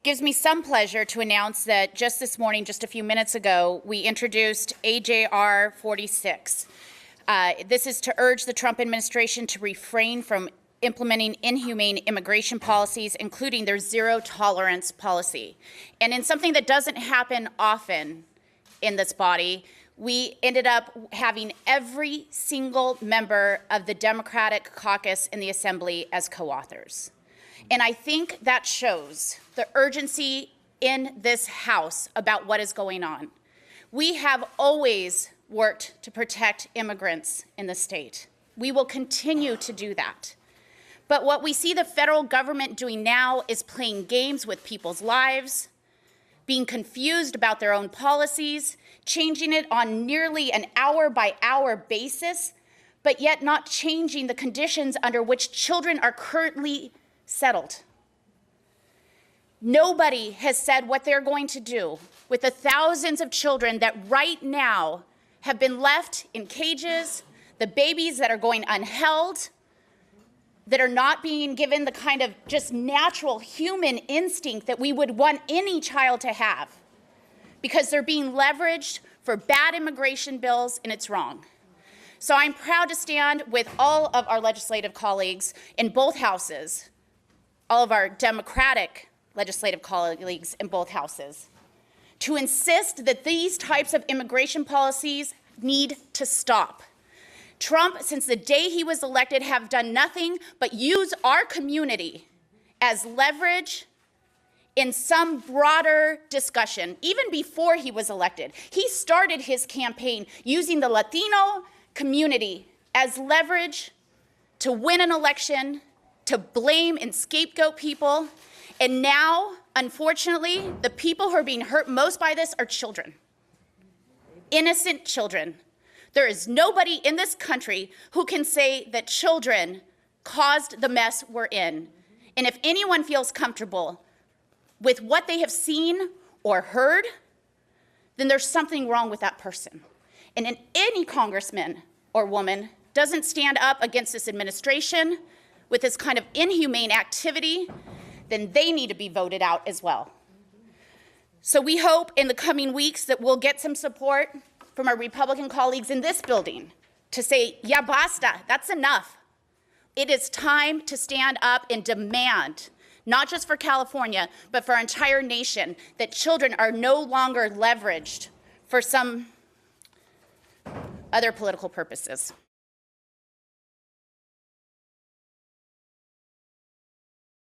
Gives me some pleasure to announce that just this morning, just a few minutes ago, we introduced AJR 46. This is to urge the Trump administration to refrain from implementing inhumane immigration policies, including their zero tolerance policy. And in something that doesn't happen often in this body, we ended up having every single member of the Democratic caucus in the Assembly as co-authors. And I think that shows the urgency in this House about what is going on. We have always worked to protect immigrants in the state. We will continue to do that. But what we see the federal government doing now is playing games with people's lives, being confused about their own policies, changing it on nearly an hour-by-hour basis, but yet not changing the conditions under which children are currently settled. Nobody has said what they're going to do with the thousands of children that right now have been left in cages, the babies that are going unheld, that are not being given the kind of just natural human instinct that we would want any child to have, because they're being leveraged for bad immigration bills, and it's wrong. So I'm proud to stand with all of our legislative colleagues in both houses, all of our Democratic legislative colleagues in both houses, to insist that these types of immigration policies need to stop. Trump, since the day he was elected, have done nothing but use our community as leverage in some broader discussion. Even before he was elected, he started his campaign using the Latino community as leverage to win an election, to blame and scapegoat people. And now, unfortunately, the people who are being hurt most by this are children, innocent children. There is nobody in this country who can say that children caused the mess we're in. And if anyone feels comfortable with what they have seen or heard, then there's something wrong with that person. And if any congressman or woman doesn't stand up against this administration with this kind of inhumane activity, then they need to be voted out as well. So we hope in the coming weeks that we'll get some support from our Republican colleagues in this building to say, ya basta, that's enough. It is time to stand up and demand, not just for California, but for our entire nation, that children are no longer leveraged for some other political purposes.